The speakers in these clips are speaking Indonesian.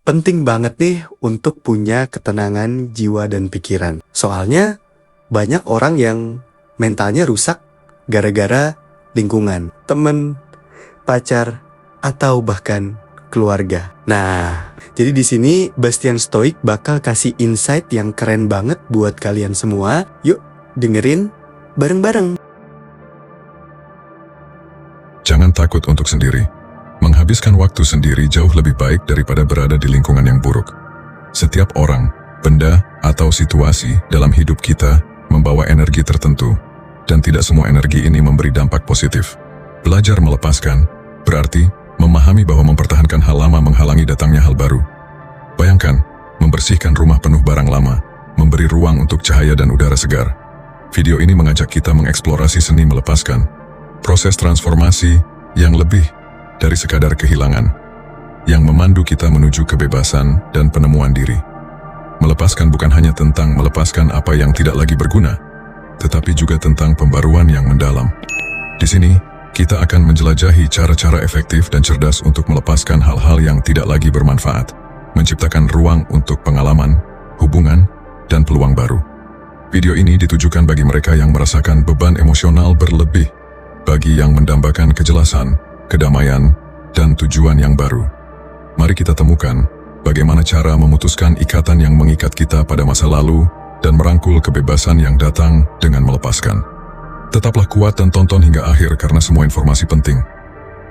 Penting banget nih untuk punya ketenangan jiwa dan pikiran. Soalnya banyak orang yang mentalnya rusak gara-gara lingkungan, temen, pacar, atau bahkan keluarga. Nah, jadi di sini Bastian Stoic bakal kasih insight yang keren banget buat kalian semua. Yuk, dengerin bareng-bareng. Jangan takut untuk sendiri. Menghabiskan waktu sendiri jauh lebih baik daripada berada di lingkungan yang buruk. Setiap orang, benda, atau situasi dalam hidup kita membawa energi tertentu, dan tidak semua energi ini memberi dampak positif. Belajar melepaskan berarti memahami bahwa mempertahankan hal lama menghalangi datangnya hal baru. Bayangkan, membersihkan rumah penuh barang lama, memberi ruang untuk cahaya dan udara segar. Video ini mengajak kita mengeksplorasi seni melepaskan, proses transformasi yang lebih dari sekadar kehilangan, yang memandu kita menuju kebebasan dan penemuan diri. Melepaskan bukan hanya tentang melepaskan apa yang tidak lagi berguna, tetapi juga tentang pembaruan yang mendalam. Di sini, kita akan menjelajahi cara-cara efektif dan cerdas untuk melepaskan hal-hal yang tidak lagi bermanfaat, menciptakan ruang untuk pengalaman, hubungan, dan peluang baru. Video ini ditujukan bagi mereka yang merasakan beban emosional berlebih, bagi yang mendambakan kejelasan, kedamaian, dan tujuan yang baru. Mari kita temukan bagaimana cara memutuskan ikatan yang mengikat kita pada masa lalu dan merangkul kebebasan yang datang dengan melepaskan. Tetaplah kuat dan tonton hingga akhir karena semua informasi penting.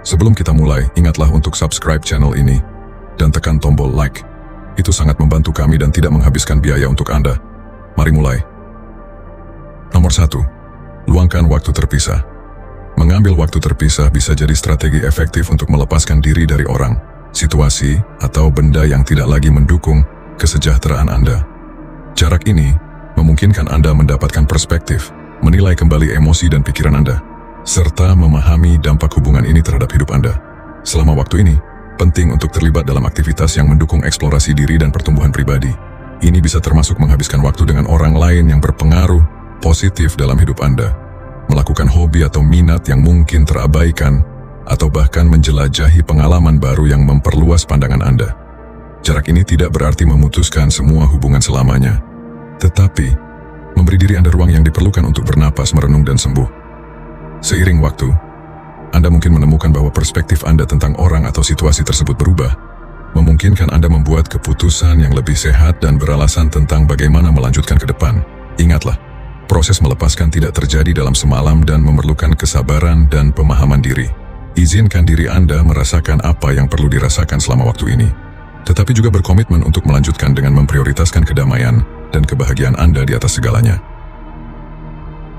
Sebelum kita mulai, ingatlah untuk subscribe channel ini dan tekan tombol like. Itu sangat membantu kami dan tidak menghabiskan biaya untuk Anda. Mari mulai. Nomor 1. Luangkan waktu terpisah. Mengambil waktu terpisah bisa jadi strategi efektif untuk melepaskan diri dari orang, situasi, atau benda yang tidak lagi mendukung kesejahteraan Anda. Jarak ini memungkinkan Anda mendapatkan perspektif, menilai kembali emosi dan pikiran Anda, serta memahami dampak hubungan ini terhadap hidup Anda. Selama waktu ini, penting untuk terlibat dalam aktivitas yang mendukung eksplorasi diri dan pertumbuhan pribadi. Ini bisa termasuk menghabiskan waktu dengan orang lain yang berpengaruh positif dalam hidup Anda, melakukan hobi atau minat yang mungkin terabaikan, atau bahkan menjelajahi pengalaman baru yang memperluas pandangan Anda. Jarak ini tidak berarti memutuskan semua hubungan selamanya, tetapi memberi diri Anda ruang yang diperlukan untuk bernapas, merenung, dan sembuh. Seiring waktu, Anda mungkin menemukan bahwa perspektif Anda tentang orang atau situasi tersebut berubah, memungkinkan Anda membuat keputusan yang lebih sehat dan beralasan tentang bagaimana melanjutkan ke depan. Ingatlah, proses melepaskan tidak terjadi dalam semalam dan memerlukan kesabaran dan pemahaman diri. Izinkan diri Anda merasakan apa yang perlu dirasakan selama waktu ini, tetapi juga berkomitmen untuk melanjutkan dengan memprioritaskan kedamaian dan kebahagiaan Anda di atas segalanya.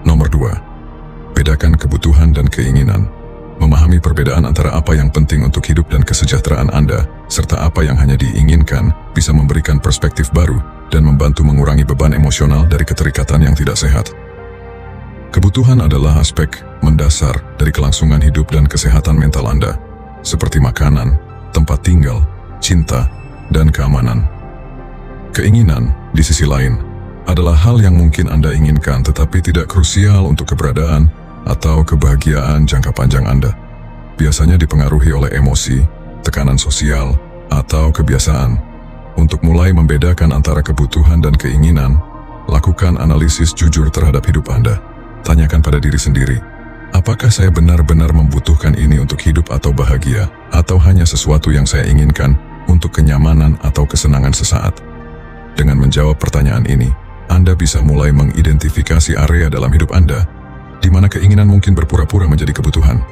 Nomor 2. Bedakan kebutuhan dan keinginan. Memahami perbedaan antara apa yang penting untuk hidup dan kesejahteraan Anda, serta apa yang hanya diinginkan, bisa memberikan perspektif baru dan membantu mengurangi beban emosional dari keterikatan yang tidak sehat. Kebutuhan adalah aspek mendasar dari kelangsungan hidup dan kesehatan mental Anda, seperti makanan, tempat tinggal, cinta, dan keamanan. Keinginan, di sisi lain, adalah hal yang mungkin Anda inginkan tetapi tidak krusial untuk keberadaan atau kebahagiaan jangka panjang Anda. Biasanya dipengaruhi oleh emosi, tekanan sosial, atau kebiasaan. Untuk mulai membedakan antara kebutuhan dan keinginan, lakukan analisis jujur terhadap hidup Anda. Tanyakan pada diri sendiri, apakah saya benar-benar membutuhkan ini untuk hidup atau bahagia, atau hanya sesuatu yang saya inginkan untuk kenyamanan atau kesenangan sesaat? Dengan menjawab pertanyaan ini, Anda bisa mulai mengidentifikasi area dalam hidup Anda di mana keinginan mungkin berpura-pura menjadi kebutuhan,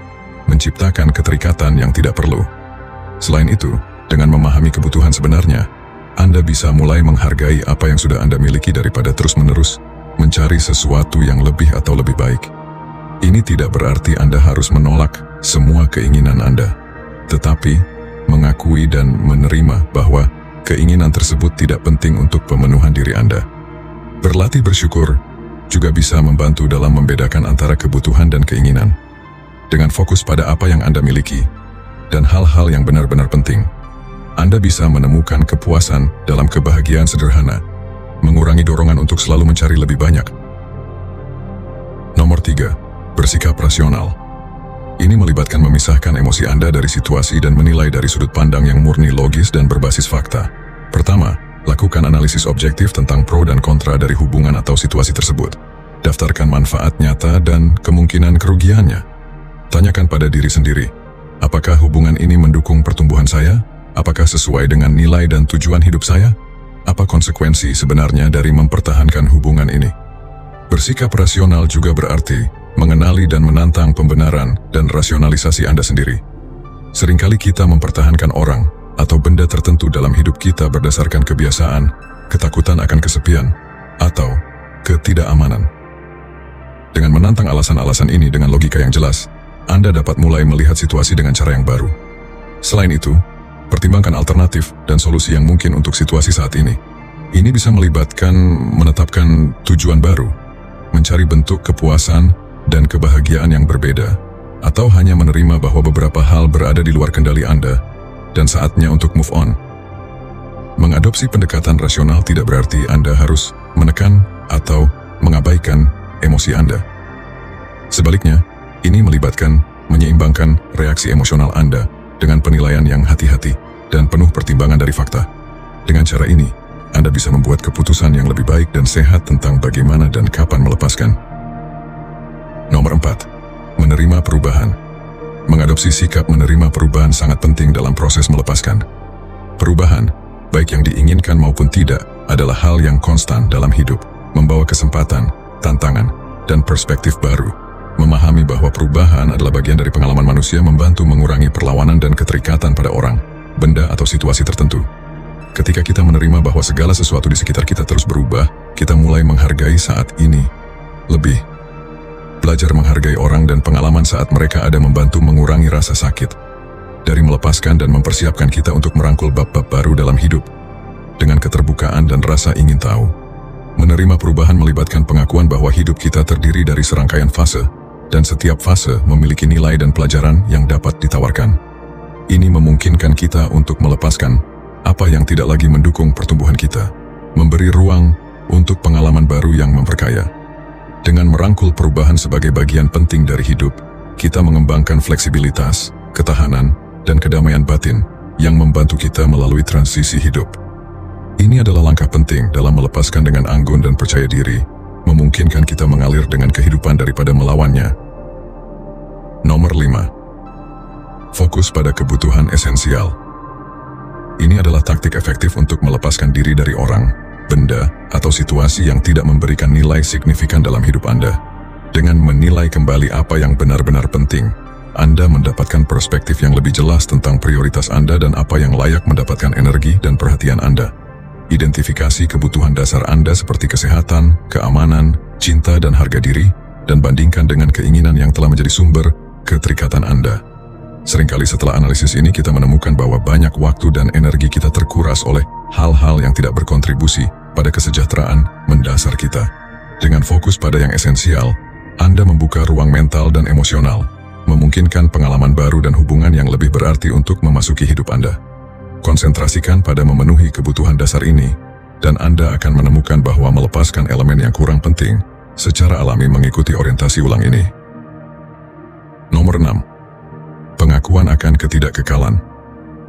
menciptakan keterikatan yang tidak perlu. Selain itu, dengan memahami kebutuhan sebenarnya, Anda bisa mulai menghargai apa yang sudah Anda miliki daripada terus-menerus mencari sesuatu yang lebih atau lebih baik. Ini tidak berarti Anda harus menolak semua keinginan Anda, tetapi mengakui dan menerima bahwa keinginan tersebut tidak penting untuk pemenuhan diri Anda. Berlatih bersyukur juga bisa membantu dalam membedakan antara kebutuhan dan keinginan. Dengan fokus pada apa yang Anda miliki dan hal-hal yang benar-benar penting, Anda bisa menemukan kepuasan dalam kebahagiaan sederhana, mengurangi dorongan untuk selalu mencari lebih banyak. Nomor 3. Bersikap rasional. Ini melibatkan memisahkan emosi Anda dari situasi dan menilai dari sudut pandang yang murni logis dan berbasis fakta. Pertama, lakukan analisis objektif tentang pro dan kontra dari hubungan atau situasi tersebut. Daftarkan manfaat nyata dan kemungkinan kerugiannya. Tanyakan pada diri sendiri, apakah hubungan ini mendukung pertumbuhan saya? Apakah sesuai dengan nilai dan tujuan hidup saya? Apa konsekuensi sebenarnya dari mempertahankan hubungan ini? Bersikap rasional juga berarti mengenali dan menantang pembenaran dan rasionalisasi Anda sendiri. Seringkali kita mempertahankan orang atau benda tertentu dalam hidup kita berdasarkan kebiasaan, ketakutan akan kesepian, atau ketidakamanan. Dengan menantang alasan-alasan ini dengan logika yang jelas, Anda dapat mulai melihat situasi dengan cara yang baru. Selain itu, pertimbangkan alternatif dan solusi yang mungkin untuk situasi saat ini. Ini bisa melibatkan menetapkan tujuan baru, mencari bentuk kepuasan dan kebahagiaan yang berbeda, atau hanya menerima bahwa beberapa hal berada di luar kendali Anda dan saatnya untuk move on. Mengadopsi pendekatan rasional tidak berarti Anda harus menekan atau mengabaikan emosi Anda. Sebaliknya, ini melibatkan menyeimbangkan reaksi emosional Anda dengan penilaian yang hati-hati dan penuh pertimbangan dari fakta. Dengan cara ini, Anda bisa membuat keputusan yang lebih baik dan sehat tentang bagaimana dan kapan melepaskan. Nomor 4. Menerima perubahan. Mengadopsi sikap menerima perubahan sangat penting dalam proses melepaskan. Perubahan, baik yang diinginkan maupun tidak, adalah hal yang konstan dalam hidup, membawa kesempatan, tantangan, dan perspektif baru. Memahami bahwa perubahan adalah bagian dari pengalaman manusia membantu mengurangi perlawanan dan keterikatan pada orang, benda, atau situasi tertentu. Ketika kita menerima bahwa segala sesuatu di sekitar kita terus berubah, kita mulai menghargai saat ini lebih. Belajar menghargai orang dan pengalaman saat mereka ada membantu mengurangi rasa sakit. Dari melepaskan dan mempersiapkan kita untuk merangkul bab-bab baru dalam hidup. Dengan keterbukaan dan rasa ingin tahu. Menerima perubahan melibatkan pengakuan bahwa hidup kita terdiri dari serangkaian fase, dan setiap fase memiliki nilai dan pelajaran yang dapat ditawarkan. Ini memungkinkan kita untuk melepaskan apa yang tidak lagi mendukung pertumbuhan kita, memberi ruang untuk pengalaman baru yang memperkaya. Dengan merangkul perubahan sebagai bagian penting dari hidup, kita mengembangkan fleksibilitas, ketahanan, dan kedamaian batin yang membantu kita melalui transisi hidup. Ini adalah langkah penting dalam melepaskan dengan anggun dan percaya diri, memungkinkan kita mengalir dengan kehidupan daripada melawannya. Nomor 5. Fokus pada kebutuhan esensial. Ini adalah taktik efektif untuk melepaskan diri dari orang, benda, atau situasi yang tidak memberikan nilai signifikan dalam hidup Anda. Dengan menilai kembali apa yang benar-benar penting, Anda mendapatkan perspektif yang lebih jelas tentang prioritas Anda dan apa yang layak mendapatkan energi dan perhatian Anda. Identifikasi kebutuhan dasar Anda seperti kesehatan, keamanan, cinta, dan harga diri, dan bandingkan dengan keinginan yang telah menjadi sumber keterikatan Anda. Seringkali setelah analisis ini kita menemukan bahwa banyak waktu dan energi kita terkuras oleh hal-hal yang tidak berkontribusi pada kesejahteraan mendasar kita. Dengan fokus pada yang esensial, Anda membuka ruang mental dan emosional, memungkinkan pengalaman baru dan hubungan yang lebih berarti untuk memasuki hidup Anda. Konsentrasikan pada memenuhi kebutuhan dasar ini, dan Anda akan menemukan bahwa melepaskan elemen yang kurang penting secara alami mengikuti orientasi ulang ini. Nomor 6. Pengakuan akan ketidakkekalan.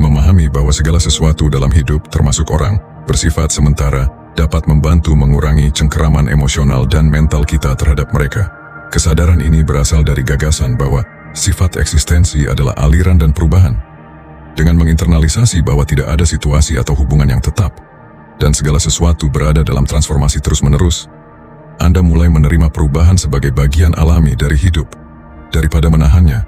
Memahami bahwa segala sesuatu dalam hidup, termasuk orang, bersifat sementara, dapat membantu mengurangi cengkeraman emosional dan mental kita terhadap mereka. Kesadaran ini berasal dari gagasan bahwa sifat eksistensi adalah aliran dan perubahan. Dengan menginternalisasi bahwa tidak ada situasi atau hubungan yang tetap, dan segala sesuatu berada dalam transformasi terus-menerus, Anda mulai menerima perubahan sebagai bagian alami dari hidup, daripada menahannya.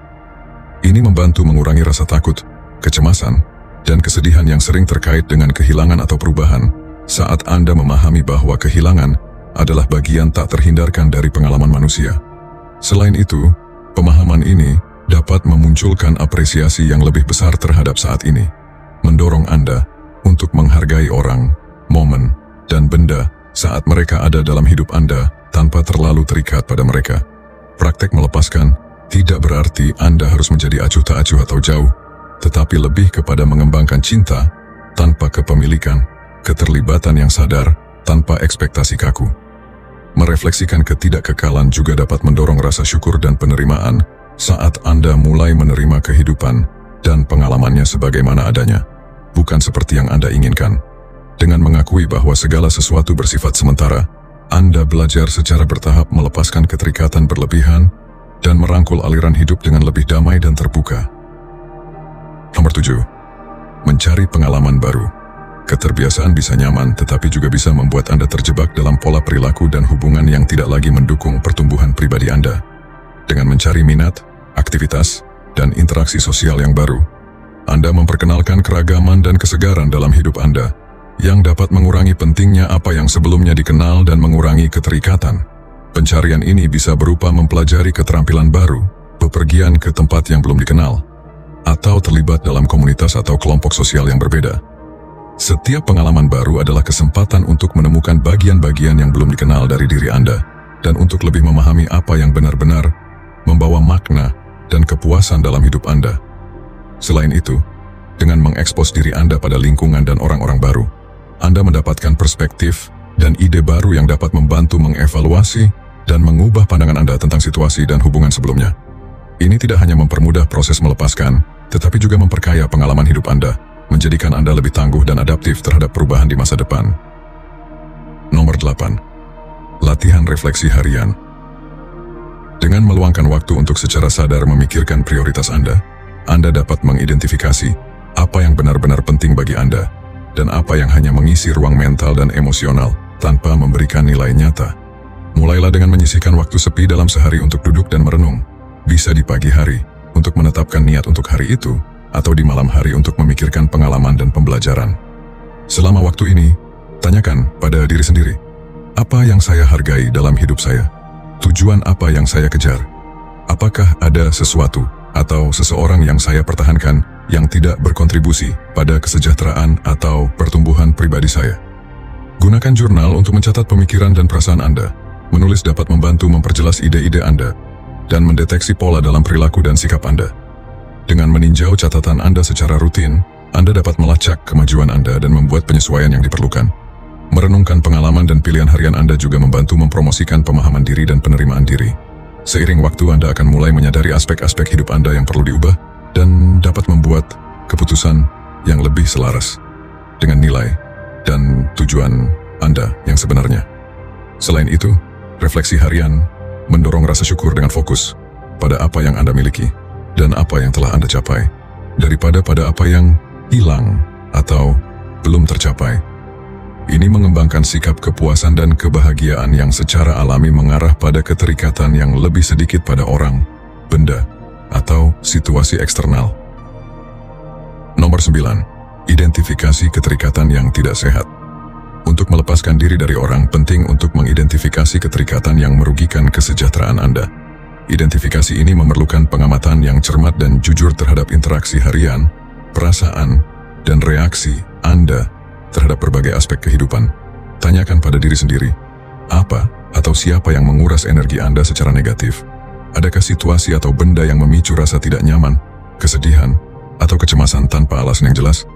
Ini membantu mengurangi rasa takut, kecemasan, dan kesedihan yang sering terkait dengan kehilangan atau perubahan, saat Anda memahami bahwa kehilangan adalah bagian tak terhindarkan dari pengalaman manusia. Selain itu, pemahaman ini dapat memunculkan apresiasi yang lebih besar terhadap saat ini, mendorong Anda untuk menghargai orang, momen, dan benda saat mereka ada dalam hidup Anda tanpa terlalu terikat pada mereka. Praktek melepaskan tidak berarti Anda harus menjadi acuh tak acuh atau jauh, tetapi lebih kepada mengembangkan cinta tanpa kepemilikan, keterlibatan yang sadar tanpa ekspektasi kaku. Merefleksikan ketidakkekalan juga dapat mendorong rasa syukur dan penerimaan, saat Anda mulai menerima kehidupan dan pengalamannya sebagaimana adanya, bukan seperti yang Anda inginkan. Dengan mengakui bahwa segala sesuatu bersifat sementara, Anda belajar secara bertahap melepaskan keterikatan berlebihan dan merangkul aliran hidup dengan lebih damai dan terbuka. Nomor 7. Mencari pengalaman baru. Keterbiasaan bisa nyaman, tetapi juga bisa membuat Anda terjebak dalam pola perilaku dan hubungan yang tidak lagi mendukung pertumbuhan pribadi Anda. Dengan mencari minat, aktivitas, dan interaksi sosial yang baru, Anda memperkenalkan keragaman dan kesegaran dalam hidup Anda, yang dapat mengurangi pentingnya apa yang sebelumnya dikenal dan mengurangi keterikatan. Pencarian ini bisa berupa mempelajari keterampilan baru, bepergian ke tempat yang belum dikenal, atau terlibat dalam komunitas atau kelompok sosial yang berbeda. Setiap pengalaman baru adalah kesempatan untuk menemukan bagian-bagian yang belum dikenal dari diri Anda, dan untuk lebih memahami apa yang benar-benar membawa makna dan kepuasan dalam hidup Anda. Selain itu, dengan mengekspos diri Anda pada lingkungan dan orang-orang baru, Anda mendapatkan perspektif dan ide baru yang dapat membantu mengevaluasi dan mengubah pandangan Anda tentang situasi dan hubungan sebelumnya. Ini tidak hanya mempermudah proses melepaskan, tetapi juga memperkaya pengalaman hidup Anda, menjadikan Anda lebih tangguh dan adaptif terhadap perubahan di masa depan. Nomor 8. Latihan refleksi harian. Dengan meluangkan waktu untuk secara sadar memikirkan prioritas Anda dapat mengidentifikasi apa yang benar-benar penting bagi Anda dan apa yang hanya mengisi ruang mental dan emosional tanpa memberikan nilai nyata. Mulailah dengan menyisihkan waktu sepi dalam sehari untuk duduk dan merenung. Bisa di pagi hari untuk menetapkan niat untuk hari itu, atau di malam hari untuk memikirkan pengalaman dan pembelajaran. Selama waktu ini, tanyakan pada diri sendiri, apa yang saya hargai dalam hidup saya? Tujuan apa yang saya kejar? Apakah ada sesuatu atau seseorang yang saya pertahankan yang tidak berkontribusi pada kesejahteraan atau pertumbuhan pribadi saya? Gunakan jurnal untuk mencatat pemikiran dan perasaan Anda. Menulis dapat membantu memperjelas ide-ide Anda dan mendeteksi pola dalam perilaku dan sikap Anda. Dengan meninjau catatan Anda secara rutin, Anda dapat melacak kemajuan Anda dan membuat penyesuaian yang diperlukan. Merenungkan pengalaman dan pilihan harian Anda juga membantu mempromosikan pemahaman diri dan penerimaan diri. Seiring waktu Anda akan mulai menyadari aspek-aspek hidup Anda yang perlu diubah dan dapat membuat keputusan yang lebih selaras dengan nilai dan tujuan Anda yang sebenarnya. Selain itu, refleksi harian mendorong rasa syukur dengan fokus pada apa yang Anda miliki dan apa yang telah Anda capai, daripada pada apa yang hilang atau belum tercapai. Ini mengembangkan sikap kepuasan dan kebahagiaan yang secara alami mengarah pada keterikatan yang lebih sedikit pada orang, benda, atau situasi eksternal. Nomor 9. Identifikasi keterikatan yang tidak sehat. Untuk melepaskan diri dari orang, penting untuk mengidentifikasi keterikatan yang merugikan kesejahteraan Anda. Identifikasi ini memerlukan pengamatan yang cermat dan jujur terhadap interaksi harian, perasaan, dan reaksi Anda terhadap berbagai aspek kehidupan. Tanyakan pada diri sendiri, apa atau siapa yang menguras energi Anda secara negatif? Adakah situasi atau benda yang memicu rasa tidak nyaman, kesedihan, atau kecemasan tanpa alasan yang jelas?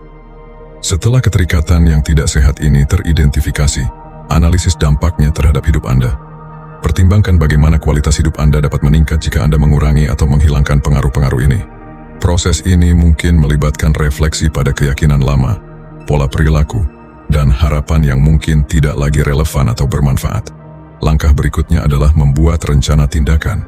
Setelah keterikatan yang tidak sehat ini teridentifikasi, analisis dampaknya terhadap hidup Anda. Pertimbangkan bagaimana kualitas hidup Anda dapat meningkat jika Anda mengurangi atau menghilangkan pengaruh-pengaruh ini. Proses ini mungkin melibatkan refleksi pada keyakinan lama, pola perilaku, dan harapan yang mungkin tidak lagi relevan atau bermanfaat. Langkah berikutnya adalah membuat rencana tindakan.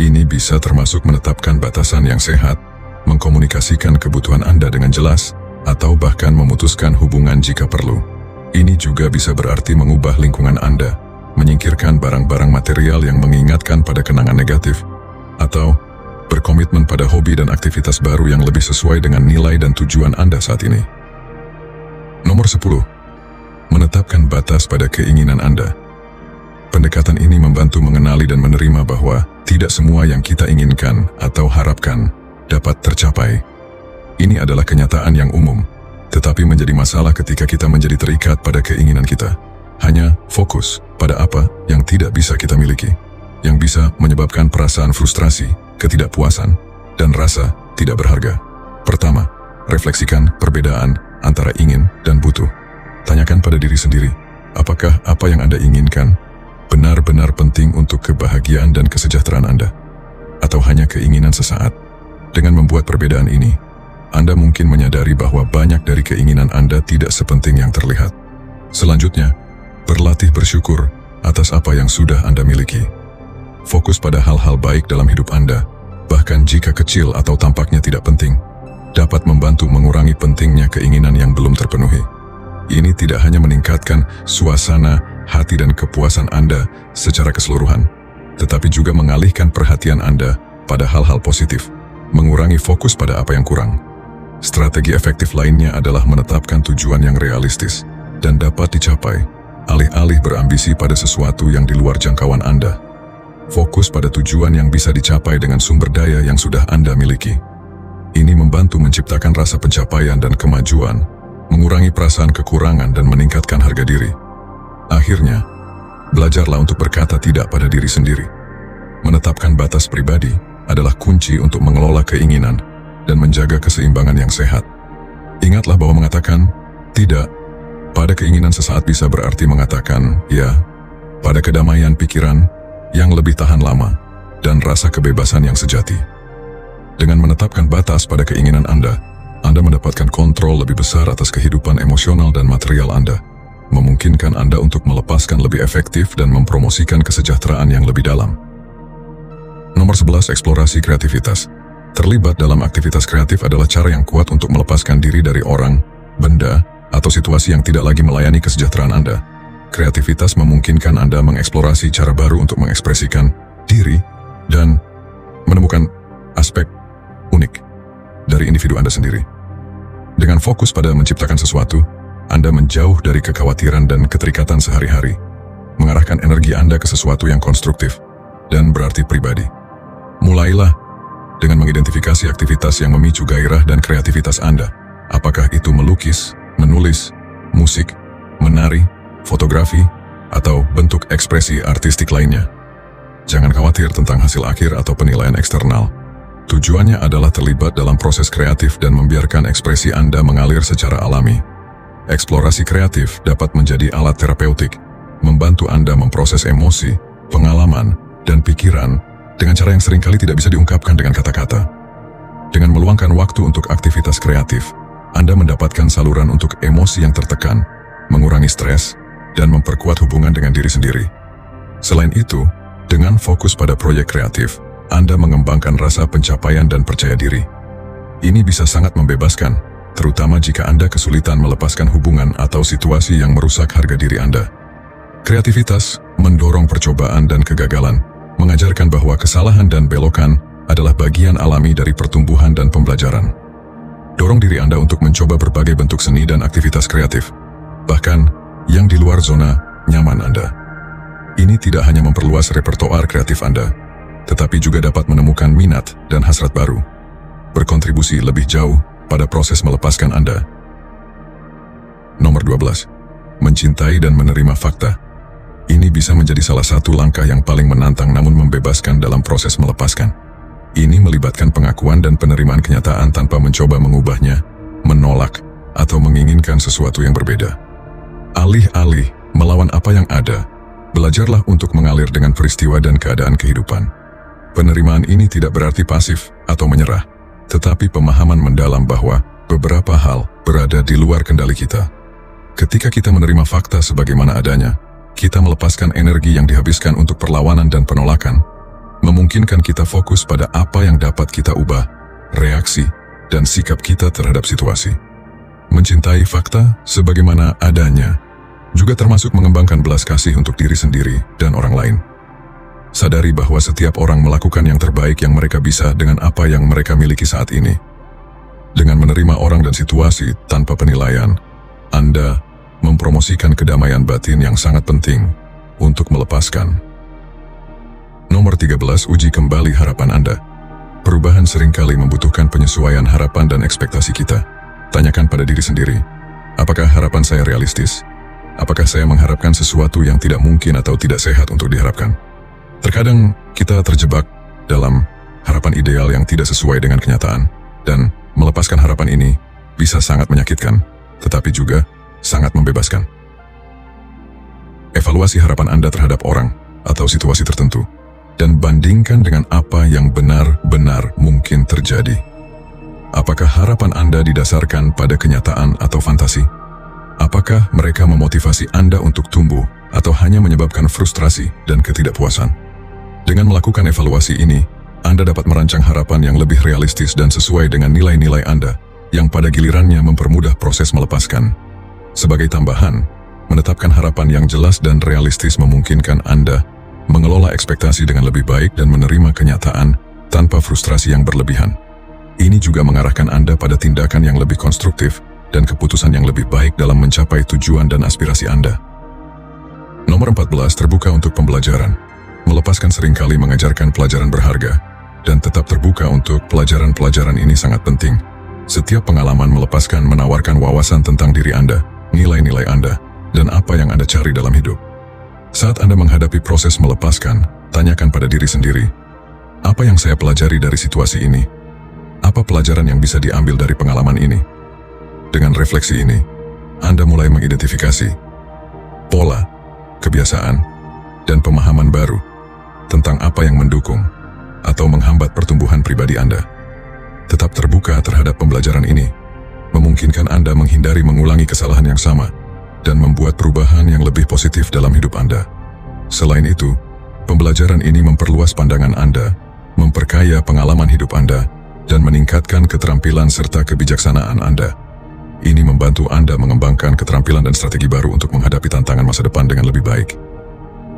Ini bisa termasuk menetapkan batasan yang sehat, mengkomunikasikan kebutuhan Anda dengan jelas, atau bahkan memutuskan hubungan jika perlu. Ini juga bisa berarti mengubah lingkungan Anda, menyingkirkan barang-barang material yang mengingatkan pada kenangan negatif, atau berkomitmen pada hobi dan aktivitas baru yang lebih sesuai dengan nilai dan tujuan Anda saat ini. Nomor 10. Menetapkan batas pada keinginan Anda. Pendekatan ini membantu mengenali dan menerima bahwa tidak semua yang kita inginkan atau harapkan dapat tercapai. Ini adalah kenyataan yang umum, tetapi menjadi masalah ketika kita menjadi terikat pada keinginan kita. Hanya fokus pada apa yang tidak bisa kita miliki, yang bisa menyebabkan perasaan frustrasi, ketidakpuasan, dan rasa tidak berharga. Pertama, refleksikan perbedaan antara ingin dan butuh. Tanyakan pada diri sendiri, apakah apa yang Anda inginkan benar-benar penting untuk kebahagiaan dan kesejahteraan Anda? atau hanya keinginan sesaat. Dengan membuat perbedaan ini, Anda mungkin menyadari bahwa banyak dari keinginan Anda tidak sepenting yang terlihat. Selanjutnya, berlatih bersyukur atas apa yang sudah Anda miliki. Fokus pada hal-hal baik dalam hidup Anda, bahkan jika kecil atau tampaknya tidak penting, dapat membantu mengurangi pentingnya keinginan yang belum terpenuhi. Ini tidak hanya meningkatkan suasana, hati dan kepuasan Anda secara keseluruhan, tetapi juga mengalihkan perhatian Anda pada hal-hal positif, mengurangi fokus pada apa yang kurang. Strategi efektif lainnya adalah menetapkan tujuan yang realistis dan dapat dicapai, alih-alih berambisi pada sesuatu yang di luar jangkauan Anda. Fokus pada tujuan yang bisa dicapai dengan sumber daya yang sudah Anda miliki. Ini membantu menciptakan rasa pencapaian dan kemajuan, mengurangi perasaan kekurangan dan meningkatkan harga diri. Akhirnya, belajarlah untuk berkata tidak pada diri sendiri. Menetapkan batas pribadi adalah kunci untuk mengelola keinginan dan menjaga keseimbangan yang sehat. Ingatlah bahwa mengatakan tidak pada keinginan sesaat bisa berarti mengatakan ya pada kedamaian pikiran yang lebih tahan lama dan rasa kebebasan yang sejati. Dengan menetapkan batas pada keinginan Anda mendapatkan kontrol lebih besar atas kehidupan emosional dan material Anda, memungkinkan Anda untuk melepaskan lebih efektif dan mempromosikan kesejahteraan yang lebih dalam. Nomor 11, eksplorasi kreativitas. Terlibat dalam aktivitas kreatif adalah cara yang kuat untuk melepaskan diri dari orang, benda, atau situasi yang tidak lagi melayani kesejahteraan Anda. Kreativitas memungkinkan Anda mengeksplorasi cara baru untuk mengekspresikan diri dan menemukan aspek unik dari individu Anda sendiri. Dengan fokus pada menciptakan sesuatu, Anda menjauh dari kekhawatiran dan keterikatan sehari-hari, mengarahkan energi Anda ke sesuatu yang konstruktif dan berarti pribadi. Mulailah dengan mengidentifikasi aktivitas yang memicu gairah dan kreativitas Anda. Apakah itu melukis, menulis, musik, menari, fotografi, atau bentuk ekspresi artistik lainnya. Jangan khawatir tentang hasil akhir atau penilaian eksternal. Tujuannya adalah terlibat dalam proses kreatif dan membiarkan ekspresi Anda mengalir secara alami. Eksplorasi kreatif dapat menjadi alat terapeutik, membantu Anda memproses emosi, pengalaman, dan pikiran dengan cara yang seringkali tidak bisa diungkapkan dengan kata-kata. Dengan meluangkan waktu untuk aktivitas kreatif, Anda mendapatkan saluran untuk emosi yang tertekan, mengurangi stres, dan memperkuat hubungan dengan diri sendiri. Selain itu, dengan fokus pada proyek kreatif, Anda mengembangkan rasa pencapaian dan percaya diri. Ini bisa sangat membebaskan, terutama jika Anda kesulitan melepaskan hubungan atau situasi yang merusak harga diri Anda. Kreativitas mendorong percobaan dan kegagalan, mengajarkan bahwa kesalahan dan belokan adalah bagian alami dari pertumbuhan dan pembelajaran. Dorong diri Anda untuk mencoba berbagai bentuk seni dan aktivitas kreatif, bahkan yang di luar zona nyaman Anda. Ini tidak hanya memperluas repertoar kreatif Anda, tetapi juga dapat menemukan minat dan hasrat baru, berkontribusi lebih jauh pada proses melepaskan Anda. Nomor 12. Mencintai dan menerima fakta. Ini bisa menjadi salah satu langkah yang paling menantang namun membebaskan dalam proses melepaskan. Ini melibatkan pengakuan dan penerimaan kenyataan tanpa mencoba mengubahnya, menolak, atau menginginkan sesuatu yang berbeda. Alih-alih melawan apa yang ada, belajarlah untuk mengalir dengan peristiwa dan keadaan kehidupan. Penerimaan ini tidak berarti pasif atau menyerah, tetapi pemahaman mendalam bahwa beberapa hal berada di luar kendali kita. Ketika kita menerima fakta sebagaimana adanya, kita melepaskan energi yang dihabiskan untuk perlawanan dan penolakan, memungkinkan kita fokus pada apa yang dapat kita ubah, reaksi, dan sikap kita terhadap situasi. Mencintai fakta sebagaimana adanya juga termasuk mengembangkan belas kasih untuk diri sendiri dan orang lain. Sadari bahwa setiap orang melakukan yang terbaik yang mereka bisa dengan apa yang mereka miliki saat ini. Dengan menerima orang dan situasi tanpa penilaian, Anda mempromosikan kedamaian batin yang sangat penting untuk melepaskan. Nomor 13, uji kembali harapan Anda. Perubahan seringkali membutuhkan penyesuaian harapan dan ekspektasi kita. Tanyakan pada diri sendiri, apakah harapan saya realistis? Apakah saya mengharapkan sesuatu yang tidak mungkin atau tidak sehat untuk diharapkan? Terkadang kita terjebak dalam harapan ideal yang tidak sesuai dengan kenyataan, dan melepaskan harapan ini bisa sangat menyakitkan, tetapi juga sangat membebaskan. Evaluasi harapan Anda terhadap orang atau situasi tertentu. dan bandingkan dengan apa yang benar-benar mungkin terjadi. Apakah harapan Anda didasarkan pada kenyataan atau fantasi? Apakah mereka memotivasi Anda untuk tumbuh atau hanya menyebabkan frustrasi dan ketidakpuasan? Dengan melakukan evaluasi ini, Anda dapat merancang harapan yang lebih realistis dan sesuai dengan nilai-nilai Anda, yang pada gilirannya mempermudah proses melepaskan. Sebagai tambahan, menetapkan harapan yang jelas dan realistis memungkinkan Anda mengelola ekspektasi dengan lebih baik dan menerima kenyataan tanpa frustrasi yang berlebihan. Ini juga mengarahkan Anda pada tindakan yang lebih konstruktif dan keputusan yang lebih baik dalam mencapai tujuan dan aspirasi Anda. Nomor 14, terbuka untuk pembelajaran. Melepaskan seringkali mengajarkan pelajaran berharga, dan tetap terbuka untuk pelajaran-pelajaran ini sangat penting. Setiap pengalaman melepaskan menawarkan wawasan tentang diri Anda, nilai-nilai Anda, dan apa yang Anda cari dalam hidup. Saat Anda menghadapi proses melepaskan, tanyakan pada diri sendiri, apa yang saya pelajari dari situasi ini? Apa pelajaran yang bisa diambil dari pengalaman ini? Dengan refleksi ini, Anda mulai mengidentifikasi pola, kebiasaan, dan pemahaman baru tentang apa yang mendukung atau menghambat pertumbuhan pribadi Anda. Tetap terbuka terhadap pembelajaran ini, memungkinkan Anda menghindari mengulangi kesalahan yang sama dan membuat perubahan yang lebih positif dalam hidup Anda. Selain itu, pembelajaran ini memperluas pandangan Anda, memperkaya pengalaman hidup Anda, dan meningkatkan keterampilan serta kebijaksanaan Anda. Ini membantu Anda mengembangkan keterampilan dan strategi baru untuk menghadapi tantangan masa depan dengan lebih baik.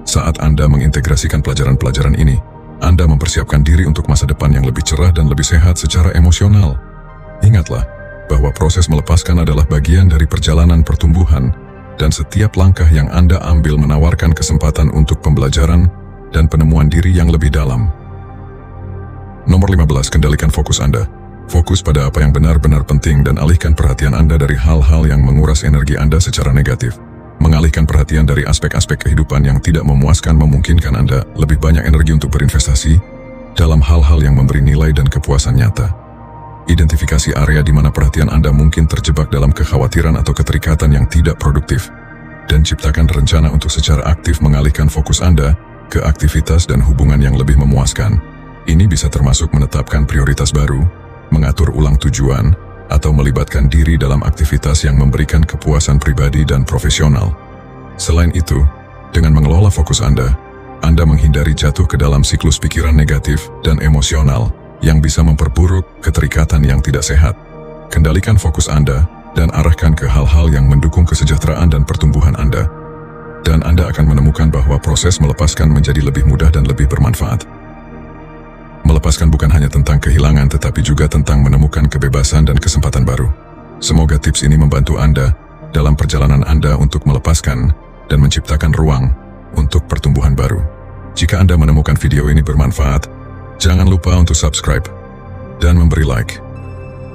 Saat Anda mengintegrasikan pelajaran-pelajaran ini, Anda mempersiapkan diri untuk masa depan yang lebih cerah dan lebih sehat secara emosional. Ingatlah bahwa proses melepaskan adalah bagian dari perjalanan pertumbuhan, dan setiap langkah yang Anda ambil menawarkan kesempatan untuk pembelajaran dan penemuan diri yang lebih dalam. Nomor 15, kendalikan fokus Anda. Fokus pada apa yang benar-benar penting dan alihkan perhatian Anda dari hal-hal yang menguras energi Anda secara negatif. Mengalihkan perhatian dari aspek-aspek kehidupan yang tidak memuaskan memungkinkan Anda lebih banyak energi untuk berinvestasi dalam hal-hal yang memberi nilai dan kepuasan nyata. Identifikasi area di mana perhatian Anda mungkin terjebak dalam kekhawatiran atau keterikatan yang tidak produktif, dan ciptakan rencana untuk secara aktif mengalihkan fokus Anda ke aktivitas dan hubungan yang lebih memuaskan. Ini bisa termasuk menetapkan prioritas baru, mengatur ulang tujuan, atau melibatkan diri dalam aktivitas yang memberikan kepuasan pribadi dan profesional. Selain itu, dengan mengelola fokus Anda menghindari jatuh ke dalam siklus pikiran negatif dan emosional yang bisa memperburuk keterikatan yang tidak sehat. Kendalikan fokus Anda dan arahkan ke hal-hal yang mendukung kesejahteraan dan pertumbuhan Anda. Dan Anda akan menemukan bahwa proses melepaskan menjadi lebih mudah dan lebih bermanfaat. Melepaskan bukan hanya tentang kehilangan tetapi juga tentang menemukan kebebasan dan kesempatan baru. Semoga tips ini membantu Anda dalam perjalanan Anda untuk melepaskan dan menciptakan ruang untuk pertumbuhan baru. Jika Anda menemukan video ini bermanfaat, jangan lupa untuk subscribe dan memberi like.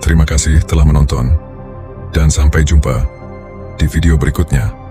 Terima kasih telah menonton, dan sampai jumpa di video berikutnya.